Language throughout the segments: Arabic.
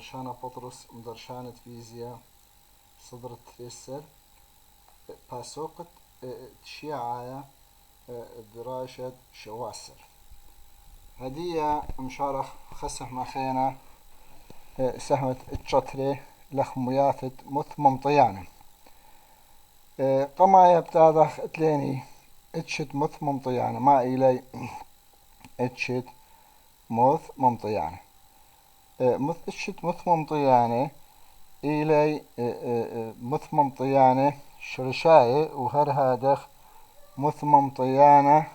مدرشانة بطرس مدرشانة فيزياء صدر التريسر باسوقت تشيعايا دراشة شواسر هدية مشارخ خسح مخينا سهمة الشطري لخميافت مث ممطيانة قمايا بتاضخ اتليني اتشت مث ممطيانة ما إلي اتشت مث ممطيانة اتشت مث ممطيانة إلي مث ممطيانة شرشاية وهر هادخ مث ممطيانة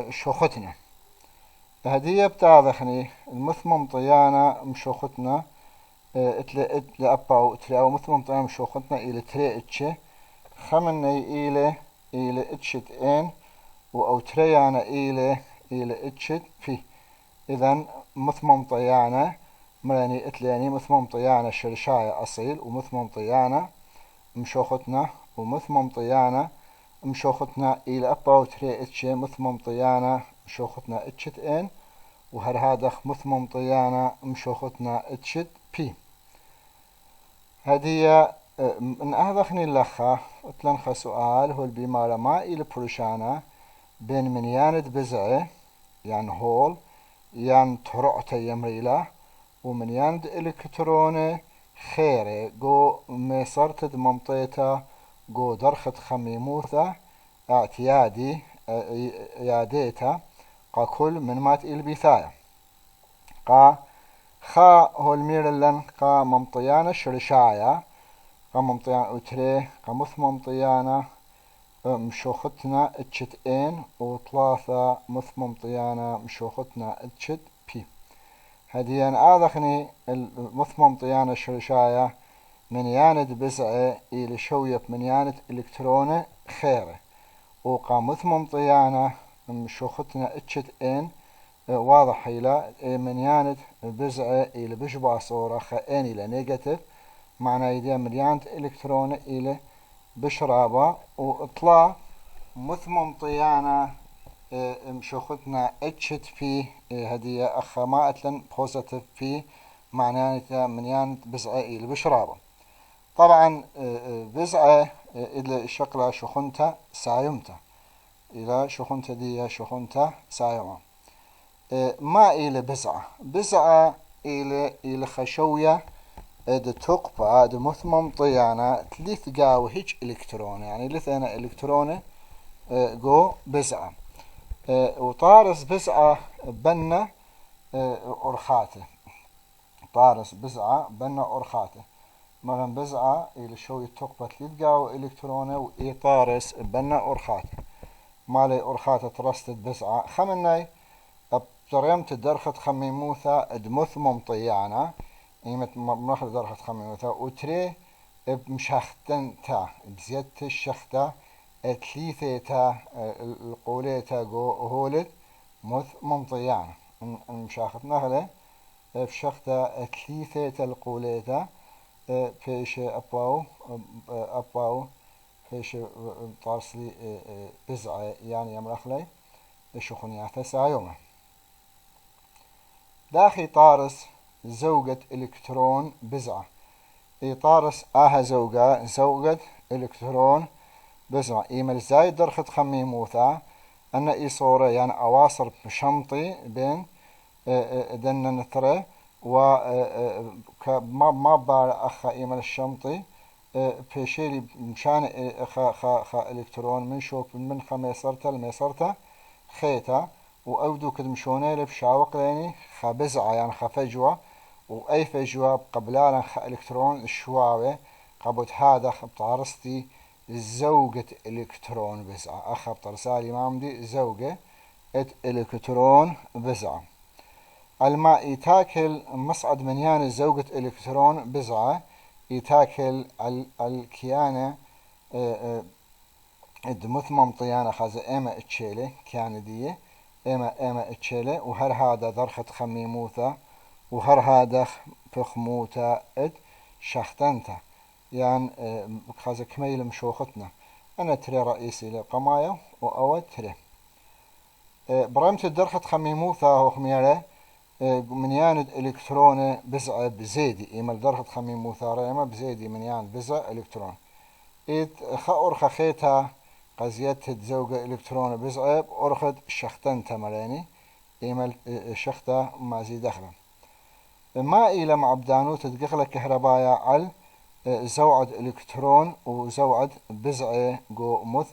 شوختنا هدية بتاضخني المث ممطيانة مشوختنا اتل أباو اتلاو مث ممطيانة مشوختنا إلى تري اتشي خمني إلى اتشت ان أو تريانا إلى اتشت في إذن مث ممطيانة مراني اتلاني مث ممطيانة شرشاية أصيل ومث ممطيانة مشوختنا ومث ممطيانة مشوختنا إلى أباو تري اتشي مث ممطيانة مشوختنا اتشت ان وهر هادخ مث ممطيانة مشوختنا اتشت بي هدية من أهدخني اللخة اتلنخ سؤال هو البيمارة ما إلى بروشانة بين من ياند بزعة يعني هول يعني ترعت يمريله ومن ياند إلكتروني خيري جو ميصرتد ممطيته جو درخت خميموثة اعتيادي ياديتا قا كل من مات البثاية قا خا هو الميرلن قا ممطيانة شرشايا قا ممطيانة اتري قا مث ممطيانة مشوختنا اتشت ان وثلاثة مث ممطيانة مشوختنا اتشت بي هديان آذخني المث ممطيانة شرشايا من ياند بزعة إلى شوية من ياند إلكتروني خيري وقا مث ممطيانة مشوختنا اتشت ان واضح إلى من ياند بزعة إلى بشبع صورة خائن إلى نيجاتيف معنى يدي من ياند إلكتروني إلى بشرابة وإطلاع مث ممطيانة مشوختنا اتشت في هدية أخا ما أتلن بوزيتيف في معناه من ياند بزعة إلى بشرابة طبعا بزعة إلى شقلة شخنتا سايمتا إلى شخنتا دي شخنتا سايمة ما إلى بزعة إلى خشوية د تقبع د مث ممطيانة تليث قاو هيج إلكترون يعني لثنا إلكترون جو بزعة وطارس بزعة بنا أرخاته طارس بزعة بنا أرخاته مثلا بزعة إلى شوية تقبع تليث قاو إلكترون وإي طارس بنا أرخاته مالي أرخاته ترستد بزعة خمناي بطريمت درخت خميموثة دمث ممطيانة إيمت مخر درخت خميموثة وتري بمشختن تا بزيادة الشختة تليثيتا القوليتا جو هولد مث ممطيانة مشاخت نهله بشختة تليثيتا القوليتا فيش أباو فيش طارسلي بزعة يعني يمرخلي شخنياته سايومه داخي طارس زوجة إلكترون بزعة إي طارس زوجة إلكترون بزعة إيمل زايد درخت خميموثا أن إي صورة يعني أواصر بشمطي بين دن نثرة و ما بار أخا إيمل الشمطي في شيء مشان خا إلكترون من شوك من خميصرته الميصرته خيتا وأودو كد مشوني بشاوق ليني خبزعة يعني خفجوة وأي فجوة قبلالا خ إلكترون الشواوي قبض هذا خبطارستي زوجة إلكترون بزعة أخب طرسالي مامدي زوجة إلكترون بزعة الماء يتاكل مصعد منيان زوجة إلكترون بزعة يتاكل الكيانة الدمث ممطيانة خازة إما اتشيلي كيانة دي إما اتشيلي وهر هذا درخت خميموثة وهر هذا فخموثة شختنته يعني خازة كميل مشوختنا أنا تري رئيسي لقماية وأود تري برمت الدرخت خميموثة وخميرة من ياند إلكترون بزعة بزيدي إيمال درجة خمين مثارة بزيدي من ياند بزعة إلكترون خا خيتها قزيت تزوج إلكترون بزعة أرخد شختن تمريني إيمال شخته ما زي دخلا ما إلى معبدانو تدقخل كهربايا على زوعد إلكترون وزوعد بزعة جو مث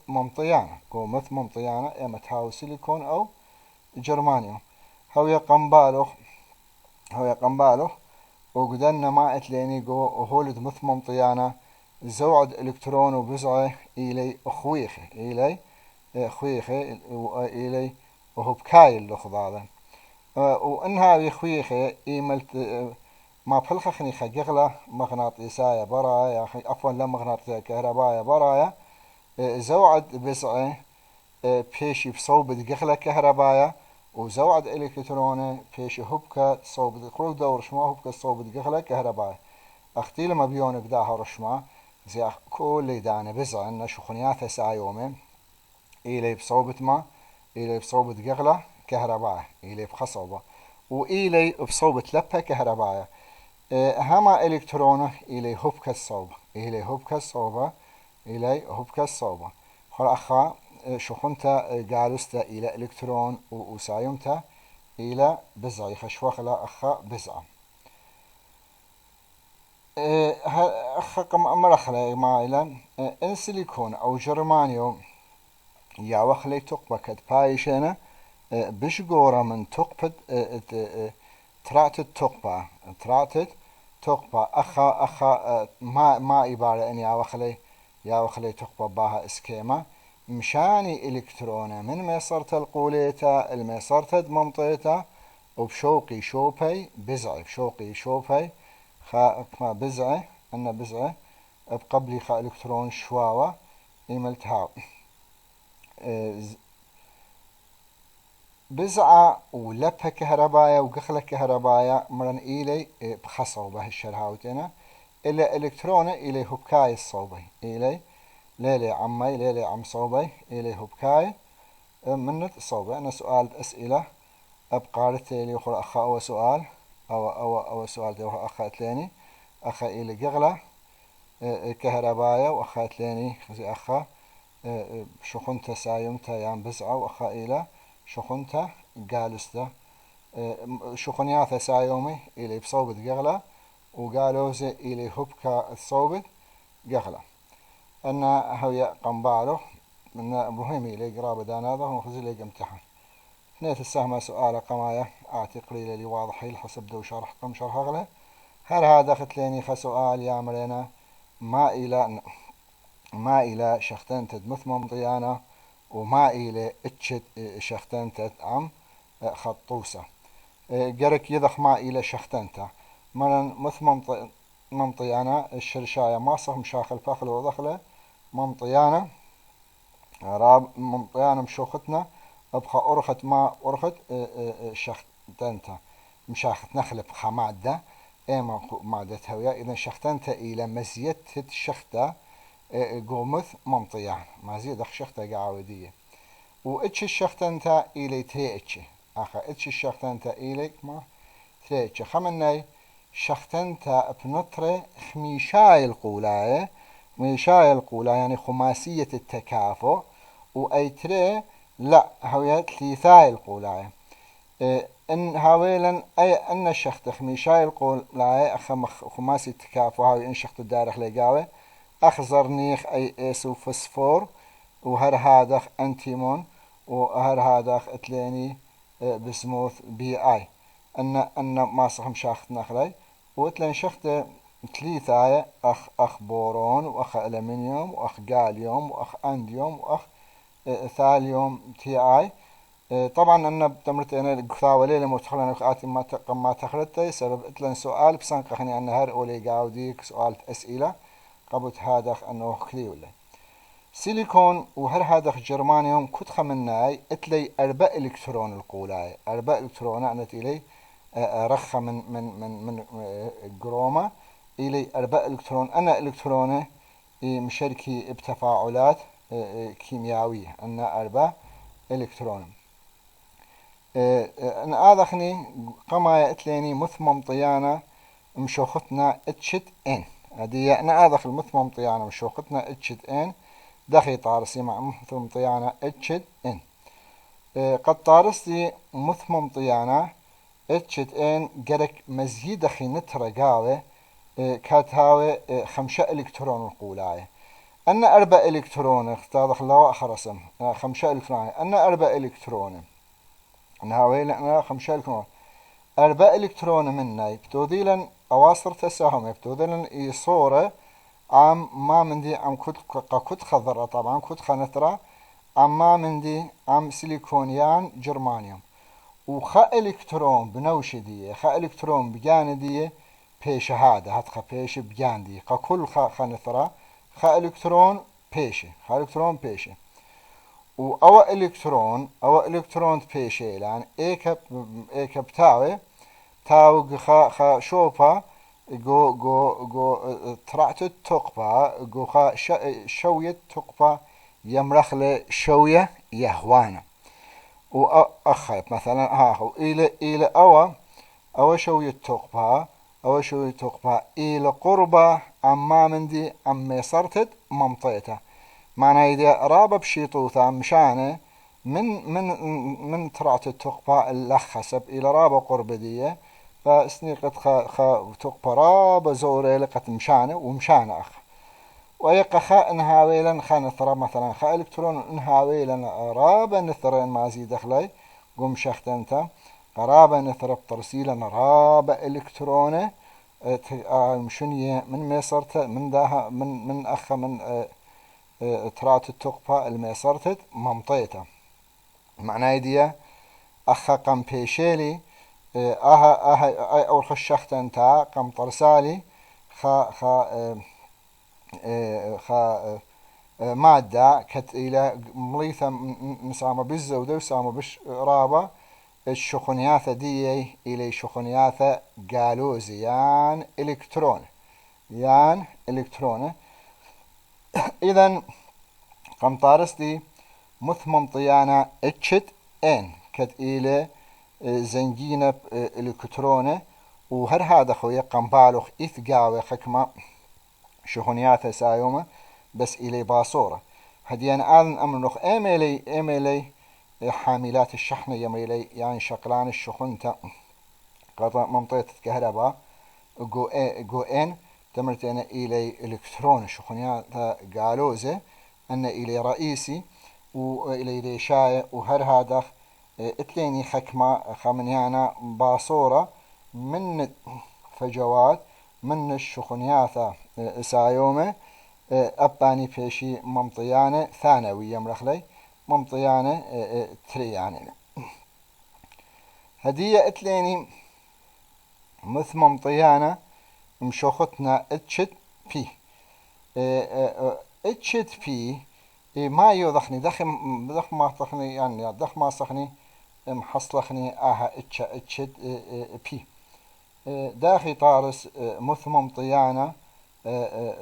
ممطيانة إما تهاو سيليكون أو جرمانيوم هو قنبالو وقدرنا ما اتليني جو هولد مث ممطيانة زوعد إلكترون وبزعة إلي أخويخي إلي وهو بكاي اللخض هذا وإنها بخويخي إيملت ما بخلخني خجغلة مغناطيسية برايا عفوا لا مغناطيسية كهرباية برايا زوعد بزعة بيشي بصوب جغلة كهرباية وزوعد إلكترونه بيشي هبكة صوب قلوب دور شما هبكة صوب جغلة كهرباية أختي لما بيون بداها رشما زي كل دانا بزعة إن شخنياتها سايومين إلي بصوبة ما إلي بصوبة جغلة كهرباية إلي بخصوبة وإلي بصوبة لبة كهرباية هما إلكترونه إلي هبكة الصوبة إلي هبكة الصوبة خلاص شخنتا جالستا إلى إلكترون وسايمتا إلى بزعة خشوخلا أخا بزعة أخا مرخلة ما إلى إن سيليكون أو جرمانيوم يا وخلي تقبى كد بايشنا بش جورا من تقبد تراتت تقبى أخا ما إبارة إن يا وخلي تقبى باها إسكيما مشاني إلكترونه من ميسرة القوليتا الميسرة ممطيتا وبشوقي شوبي بزعي خا بزعة أن بزعة بقبلي خا إلكترون شواوة إيملتها بزعة ولبها كهربايا وقخلة كهربايا مرن إلي بخصوبة الشرهاوتنا إلا إلكترونه إلي هبكاي الصوبي إلي ليلي عم صوبي إلي هبكاي منت صوبي أنا سؤال أسئلة أبقارت لي أخرى أخا أو سؤال أو سؤال دي أخا أتليني أخا إلي قغلة كهربايا وأخا أتليني خزي أخا شخنتا سايمتا يان بزعة وأخا إلى شخنتا قالستا شخنياتا سايومي إلي بصوبت قغلة وقالوزي إلي هبكا الصوبت قغلة أنا هويا قنبالو من مهمي لي قرابة داناده ونخزي لي امتحان نيت السهمة سؤال قمايا أعطي قليلة لي واضحي حسب دو شرح غله هل هذا ختليني خسؤال يا مرينا ما إلى شختن تدمث ممطيانا وما إلى اتشت شختن عم خطوسة قرك يضخ ما إلى شختنتا مرن مث ممطيانا الشرشاية ما صح مشاخل فخل وضخله ممطيانا راب ممطيانا مشوختنا أبخى أرخت ما أرخت شختنتا مشاخت نخلب خمادة إما مادة هوية إذا شختنتا إلى مزيت الشختة قومث ممطيان مزيد شختة قاعدية وإتش الشختنتا إلى تريتش أخا إتش الشختنتا إليك ما تريتش خمناي شختنتا بنطرة خميشاي القولاية يعني خماسية التكافؤ وأيتري لا هوية ثلاثاي القولاية إن هاويلا أي أن الشخت خميشاي القولاية خماسي التكافؤ هاوي إن شخت الدارخ لقاوة أخزر نيخ أي إيسو فسفور وهر هادخ أنتيمون وهر هادخ اتليني بسموث بي آي أن ما صخم شاخت نخلي واتلين شخت ثلاثة أخ بورون وأخ ألمنيوم وأخ جاليوم وأخ أنديوم وأخ ثاليوم تي آي طبعا أنا بتمرت أنا القثاوة ليلة متخلنا نقاط ما تخلتي سبب اتلين سؤال بسنقخني أن هر أولي قاوديك سؤال أسئلة قبل هادخ أنه خلي ولا سيليكون وهر هادخ جرمانيوم كنت خمناي اتلي أربع إلكترون القولاي أربع إلكترون أعنت إلي رخ من جروما إلي أربع إلكترون أنا إلكترونه مشاركي بتفاعلات كيميائية أن أربع إلكترون أن آذخني قما إتليني مثمم طيانة مشوختنا اتشت إن هدي أنا آذخ المثمم طيانة مشوختنا اتشت إن دخي طارسي مع مثمم طيانة اتشت إن قد طارستي مثمم طيانة اتشت إن قرك مزيد أخي نترى قاوة كاتهاوي 5 إلكترون القولاية أن 4 إلكترون اختاضخ الله آخر رسم 5 إلكترون أن 4 إلكترون نهاوي لأن 5 إلكترون 4 إلكترون منا بتوذيلا أواصر تساهم بتوذيلا صورة عم ما مندي عم كت خضرة طبعا كت خنثرة عم ما مندي عم سيليكونيان جرمانيوم وخا إلكترون بنوشدية خا إلكترون بجاندية بيش هذا هتخا بيش بجاندي كل خا خنثرة خا إلكترون بيش خا إلكترون بيش و أو إلكترون بيشي لان إيكب تاو خا شوفا جو ترعت التقبة جو خا شوية تقبة يمرخل شوية يهوانا وأخيب مثلا هاهو إلى أو شوية تقبة إلى قربة أما مندي أما صرتت ممطيته معنى إذا رابا بشيطوثا مشانه من ترعت التقبة اللخسب إلى رابا قربة دي فسنيقت خا تقبة رابا زوري لقت مشانه ومشانه أخ ويقى خا انهاويلا خا نثرى مثلا خا إلكترون انهاويلا رابا نثرى ما زيد أخلي قم شخت انت رابا نثرى بترسيلا رابا إلكترونه مشنية من ميسرت من داها من أخ من ترات التقبة الميسرتت ممطيته معناه دي أخا قم بيشيلي أها أول خشخت انتا قم طرسالي خا مادة كت إلى مليثة مسامة بالزودة وسامة بش رابة الشخنياثة دي إلى شخنياثة قالوزي يان إلكترون إذن قم طارستي مثمم طيانة اتشت ان كت إلى زنجينة إلكترونة وهر هذا خويا قم بالوخ إثقاوي خكمة شخنياثة سايومة بس إلي باصورة هديان آذن أمرنخ إيميلي حاملات الشحن يميلي يعني شقلان الشخنة قطع منطقة الكهرباء جو إن تمرتين إلي إلكترون الشخنيات قالوزة أن إلي رئيسي وإلي ريشاية وهر هذا اتليني خكمة خمنيانا باصورة من فجوات من الشخنيات سايومة أباني فيشي ممطيانة ثانوية مرخلي ممطيانة تريانة هدية اتليني مث ممطيانة مشوختنا اتشت بي اتشت بي ما يوضخني دخ ما صخني يعني دخ ما صخني محصلخني اتشت بي داخي طارس مثمم طيانة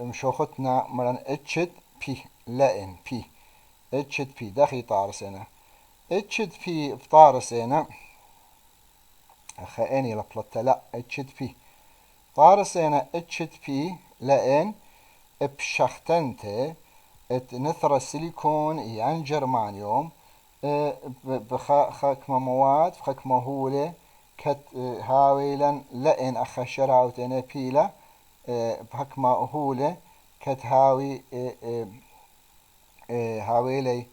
مشوختنا مرن اتشت بي لائن بي اتشت بي داخي طارسنا اتشت بي بطارسنا خائني لطلت لا اتشت بي طارسنا اتشت بي لائن بشختنته نثر السيليكون يعني جرمانيوم بخاكمة مواد بخاكمة هولة كت هاويلا لئن أخشراوتنا بيلا بحكمة هولة كت هاوي هاويلي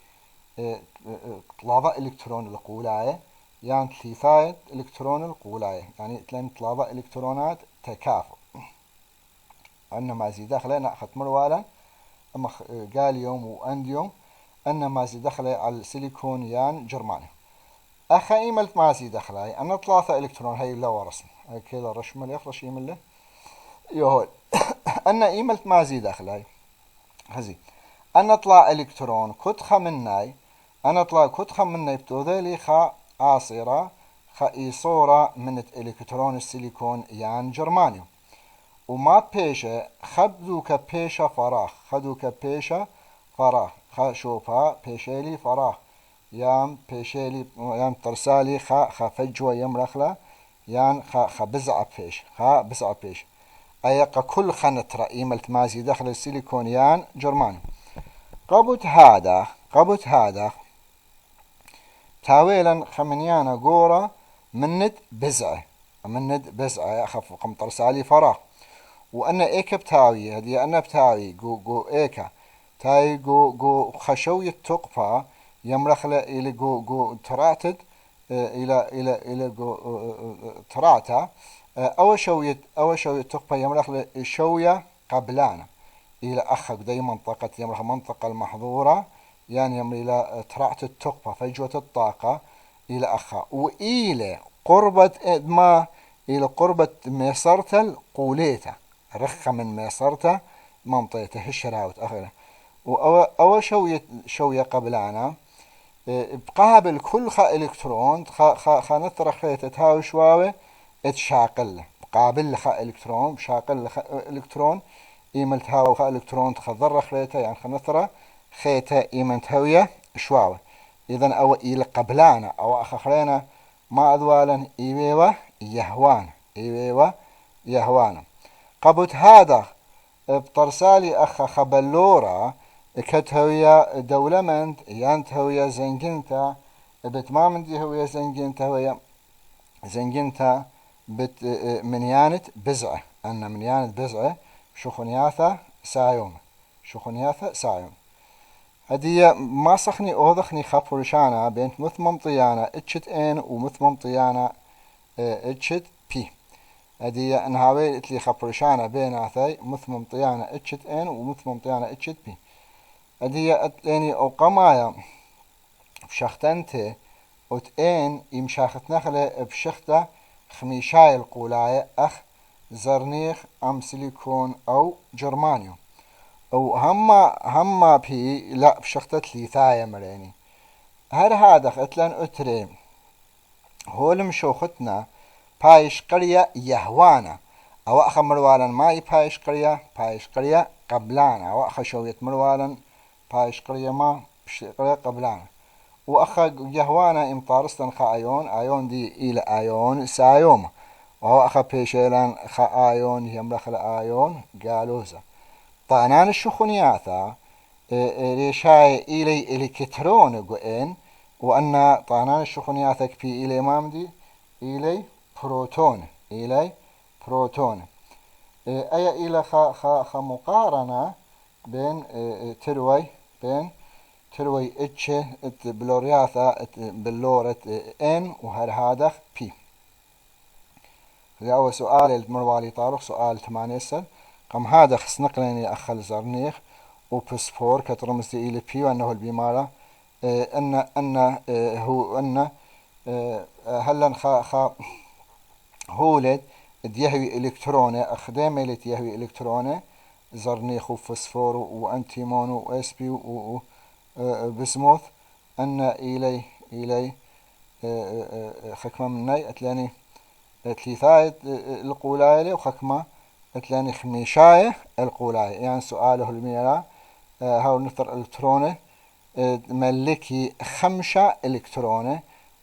طلابة إلكترون القولاية يعني 3 إلكترون القولاية يعني 3 إلكترونات تكافؤ أن ما زي داخله نأخذ مروالا أما جاليوم وأنديوم أن ما زي داخله على السيليكون يان جرماني أخا إيملت ما زي داخله أنا 3 إلكترون هاي لا ورسم هاي كذا رشمل يخرج إيمله يهول أن إيملت ما زي داخله هزي أنا أطلع إلكترون كتخة مناي أنا أطلع كتخة مناي بتوذيلي خا عاصرة خا إيصورة من إلكترون السيليكون يان جرمانيوم وما بيشة خبذوك بيشة فراغ خذوك بيشة فراغ شوفها بيشيلي فراغ يام بيشيلي يام ترسالي خا فجوة يمرخلة يان خا بزعة بيش خا بزعة بيش أيقا كل خنترة إيملت مازي داخل السيليكون يان جرماني قبط هذا تاويلا خمنيانا قورة مند بزعة أخف قمطر سالي فراغ وأنا إيكا بتاوي هذه أنا بتاوي جو إيكا تاي جو خشوية تقفى يمرخلة إلى جو تراتد إلى جو تراتا أول شوية تقفى يمرخلة شوية قبلانا إلى أخك دي منطقة يمرخ منطقة المحظورة يعني يمر إلى ترعة التقفى فجوة الطاقة إلى أخا وإلى قربة ما إلى قربة ميسرة القوليته رخة من ميسرته منطقته هشراوت أخيرا وأول شوية قبلانا بقابل كل إلكترون نطرح خيطة هاو شواوة اتشاقل بقابل إلكترون بشاقل إلكترون إيملت هاو إلكترون تخضر خيطة يعني نطرح خيطة إيمنت هوية شواوة إذن أو إلى قبلانا أو أخخرينا ما أذوالا إيوة يهوانا قبط هذا بطرسالي أخ خبلورا كتهوية دولمنت يانت هوية زنجنتا بتمامن دي هوية زنجنتا هوية زنجنتا بت منيانت بزعة أن منيانت بزعة شخنياثة سايوم هدية ما صخني أوضخني خفرشانا بين مثمم طيانا اتشت ان ومثمم طيانا اتشت بي هدية انهاوي اتلي خفرشانا بين عثاي مثمم طيانا اتشت ان ومثمم طيانا اتشت بي هدية اتليني او قمايا بشختنتي اتين يمشاخت نخلة بشختة خميشاي القولاية اخ زرنيخ ام سيليكون او جرمانيوم او هما بي لا بشختة ليثاية مريني هذا اتلان اتري هول مشوختنا بايش قرية يهوانا او اخ مروالا ماي بايش قرية قبلانا او اخ شوية مروالا بايش قرية ما قرية قبلانا واخ يهوانا امطارستن خا ايون دي الى ايون سايوما وهو اخ بيشيلان خا ايون يمرخل ايون قالوزا طعنان الشخونياثا ريشاي إلي إلكترون قوين وأن طعنان الشخونياثا كبي إلي مامدي إلي بروتون أي إلى خا مقارنة بين تروي اتش بلورياثا بلورة ان وهذا بي هذا أول سؤال المروالي طارق سؤال 8 قم هذا خسنقلني أخل زرنيخ وبسفور كترمز إلى بي وأنه البمارة أن هلا خا هولد ديهوي إلكترونه أخدام اللي يهوي إلكترونه زرنيخ وفسفور وأنتيمون وأسبي وبسموث أن إلي خكمة مني أتلاني ثلاثة القولاية وخكمة أتلاني خميشاية القولاية يعني سؤاله الميرا هاو نثر إلكترونه ملكي 5 إلكترونه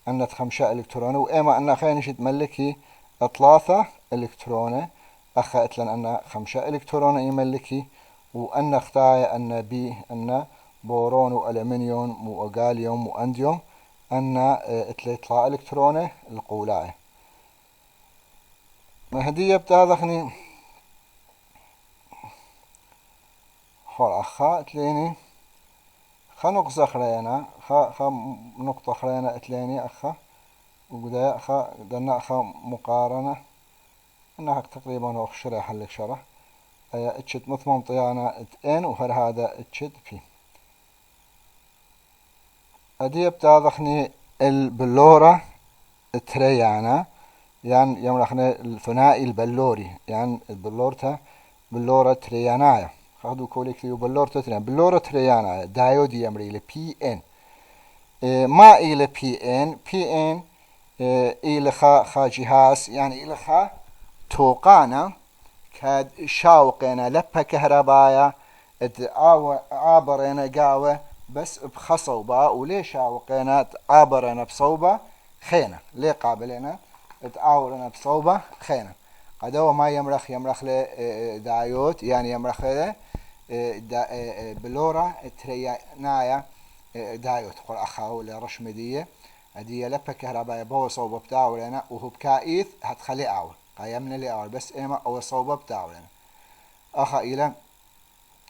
أن 5 إلكترونه وإما أن خينشت ملكي 3 إلكترونه أخا أتلن أن 5 إلكترونه يملكي وأن اختايا أن بي أن بورون وألمنيوم وغاليوم وأنديوم أن اتلطلا إلكترونه القولاية هدية بتاذخني خور أخا اتليني خا نقطة خلينا خا نقطة خلينا اتليني أخا وقدا أخا دنا أخا مقارنة أنها تقريبا هو شرح لك شرح اتشت مثمم طيانا اتن وهر هذا اتشت في هدية بتاذخني البلورة تريانا يعني يمرخنا الثنائي البلوري يعني البلورتا بلورة تريانايا خذوا كوليكتيو بلورة تريان بلورة تريانايا دايودي يمري إلى بي إن ما إلى بي إن إلى خا جهاز يعني إلى خا توقانا كاد شاوقنا لبها كهربايا عابرنا قاوة بس بخصوبة وليش وقينا تعابرنا بصوبة خينا ليه قابلنا تعاورنا بصوبة خينا قدوة ما يمرخ له دايوت يعني يمرخ له بلورة ترينايا دايوت قل أخاو لرشمدية هدية لبا كهرباء بو صوبة بتاعولنا وهو بكايث هتخلي أول قيمنا لي أول بس إما أو صوبة بتاعولنا أخا إلى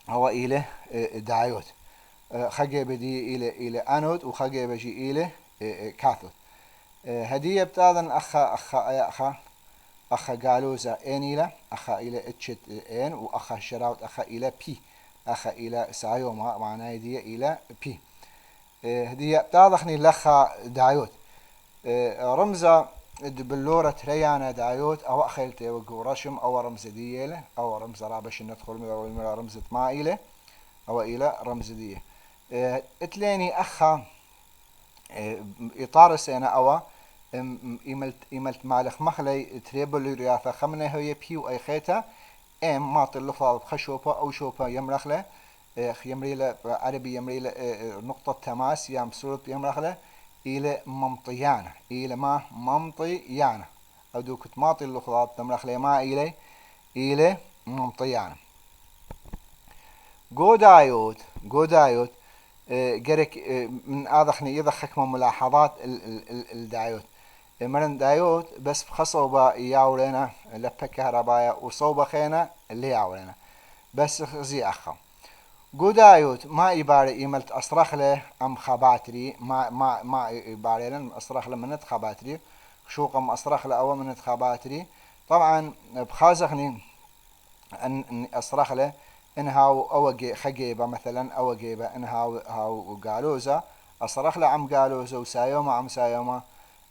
هو إلى دايوت خجي بدي إلى أنود وخجي بجي إلى كاثود هدية بتاعن أخا قالوزا إن إلى أخا إلى اتشت إن وأخا شراوت أخا إلى بي أخا إلى سايوما معناه هدية إلى بي هدية بتاعخني لخا دايوت رمزة بلورة ريانا دايوت أو أخيلتي وقو رشم أو رمز ديالة أو رمز رابش ندخل من رمزة ما إلى أو إلى رمز دية اتليني أخا إطار السنة أو إملت مالخ مخلي تريبل رياثة خمنة هي بيو أي خيتا ماط اللفظ بخشوبة أو شوبة يمرخله يمريله عربي يمريله نقطة تماس يام سورة يمرخله إلى ممطيانة إلى ما ممطيانة أو دوك تماطي اللفظات تمرخله ما إلى ممطيانة جو دايوت جرك من أضخني يضخك من ملاحظات الدايوت مرن دايوت بس بخصوبة ياولنا لبا كهرباء وصوبة خينا اللي ياولنا بس زي أخا جو دايوت ما يباري إيملت أصرخ له أم خباتري ما يباري لن أصرخ له منت خباتري شوق أم أصرخ له أول منت خباتري طبعا بخازخني أن أصرخ له إن هاو خجيبة مثلا أو جيبة إن هاو قالوزة أصرخ له عم قالوزة وسايومة عم سايومة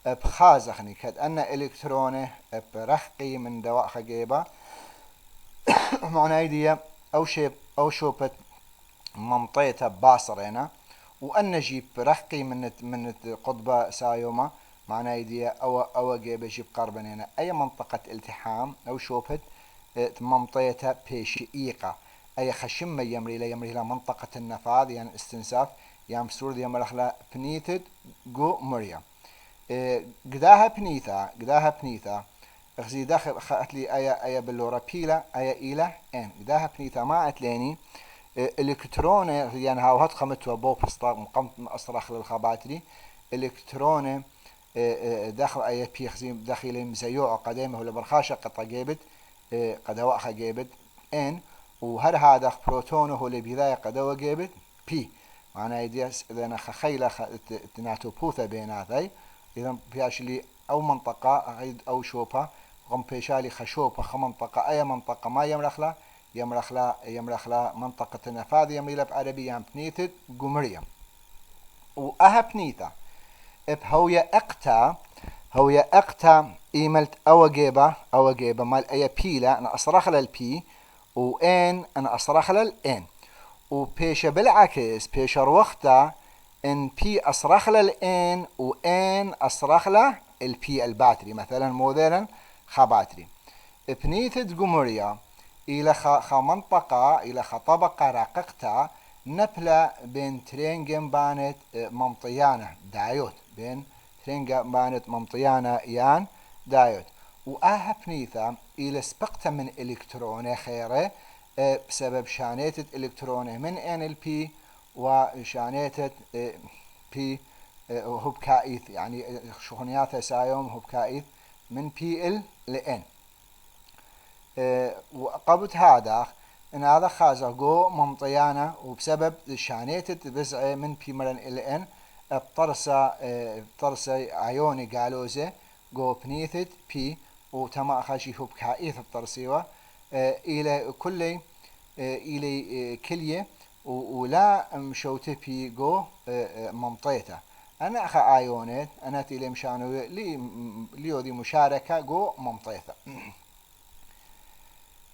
بخازخني كد أن إلكترونه برخقي من دواء خجيبة معنايدية أو شوبت ممطيته باصرنا وأن جيب برخقي من قطبة سايومة معنايدية أو جيبة جيب قربننا أي منطقة التحام أو شوبت ممطيته بشئيقة أي خشمة يمري لا منطقة النفاذ يعني استنساف يعني سورد يمرخ لا بنيتد جو مريم قداها بنيثا اخزي داخل خات لي ايا بلورا بيلا ايا إلى ان قداها بنيثا ما اتليني الكترونه يعني هاو هات خمتوا بو بسطاق مقامت اصرخ للخباتري الكترونه داخل ايا بي خزي داخلي مزيوع قديمه ولا برخاشه قطع جيبت قدواء خجيبت ان وهر هذا بروتونه هو اللي بداية قدوة جيبت بي معناه يديس إذا خيلة تناتو بوثة بيناتي إذا بياشلي أو منطقة أو شوبة قم بيشالي خشوبة خمنطقة أي منطقة ما يمرخ لا منطقة النفاذ يمري بعربي يام بنيتد قمرية وأها بنيتا هوية أقتا إيملت أو جيبة مال أي بيلا أنا أصرخ للبي وإن أنا أصرخ للإن وبيش بالعكس بيش وقتا إن بي أصرخ للإن وإن أصرخ للبي الباتري مثلا موديلا خباتري بنيتد قمرية إلى منطقة إلى طبقة رققتا نبلة بين ترينجن بانت ممطيانة دايوت بين ترينجن بانت ممطيانة يان دايوت وأها بنيثا إلى سبقت من إلكترونه خيره بسبب شانيتة إلكترونه من NLP وشانيتة P هو بكائث يعني شغنياتها سايوم هو بكائث من PL ل N وقبت هذا إن هذا خازق جو ممطيانة وبسبب شانيتة بزعة من P مرن ل N بطرسة عيوني قالوزة جو بنيثت P وتما خاشي هو بكائث بطرسيوة إلى كل إلى كلية ولا مشوته في جو ممطيته أنا أخا آيونات أنا تيلي مشانو ليو دي مشاركة جو ممطيته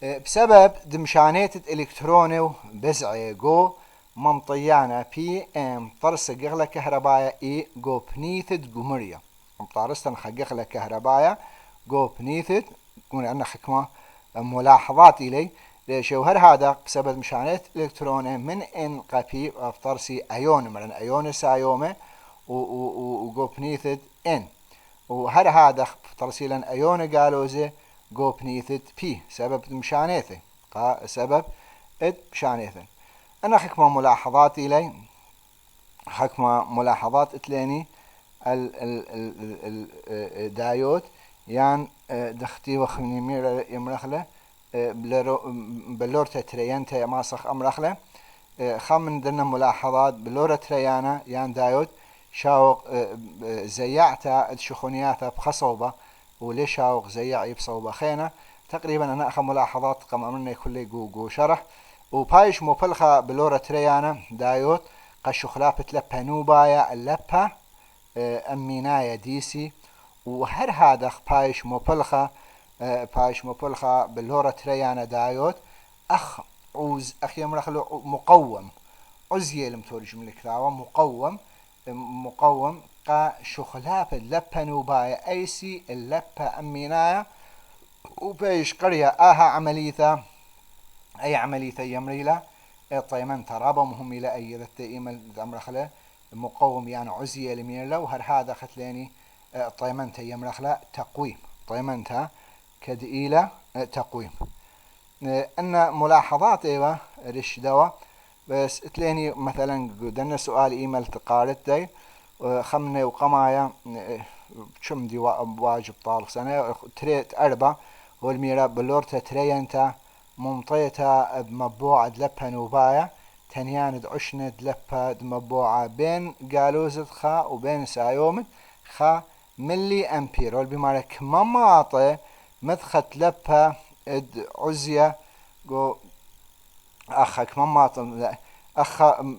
بسبب دمشانية إلكتروني بزعي جو ممطيانا بي ام طرس قغلة كهربايا اي جو بنيثت قمرية مطارستن خقغلة كهربايا جو بنيثت قولي عنا حكمة ملاحظات إلي ليش وهر هذا بسبب مشانات إلكترونه من إن قبي أفترسي أيون مرن أيون سايومه وجوبنيثد إن وهر هذا ترسيلا أيون قالوزه جوبنيثد بي سبب مشاناته سبب مشاناته. أنا حكمة ملاحظات إلي حكمة ملاحظات إتلاني الدايوت يعني دختي وخمني مير يمرخله بلورة تريانتا ماسخ أمرخله خمن دنا ملاحظات بلورة تريانا يعني دايوت شاوق زيعتا شخونياتا بخصوبة وليش شاوق زيع بصوبة خينا تقريبا أنا أخذ ملاحظات قم أمرنا كل جو شرح وبايش مفلخة بلورة تريانا دايوت قشو خلافة لبها نوبايا اللبها أمينايا ديسي وهر هذا بايش مفلخة بلورة تريانا دايوت أخ عوز أخي يمرخلو مقوم عزية المتورجم الكراوة مقوم قا شخلافة لبها نوبايا أيسي اللبها أمينايا وبايش قرية عملية أي عملية يمريلا طيمن ترابا مهم إلى أي ذات إيمال أمرخلة مقوم يعني عزية لميرلا وهر هذا خطلاني طيمنتا يمرخلة تقويم طيمنتا كدئيلة تقويم. أن ملاحظات إيوه رش دوا بس تلاني مثلا قدنا سؤال إيمال تقارت داي خمني وقمايا شم دي واجب طالق سنة تريت أربع والميرا بلورتا ترينتا ممطيتا بمبوعة لبها نوبايا تنياند عشند لبها مبوعة بين قالوزة خا وبين سايومت خا ملي أمبير والبمارك مماطي مدخت لبها عزية جو أخك مماطي أخا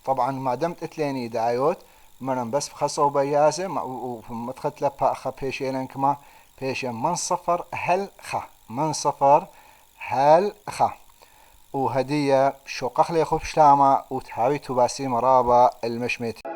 طبعا ما دمت اتليني دايوت مرن بس بخصو بيازة ومدخت لبها أخا بيشيلن كما بيشين من صفر هل خا من صفر هل خا وهدية شو قخلي خوب شلامة وتحاوي تباسي مرابة المشميت.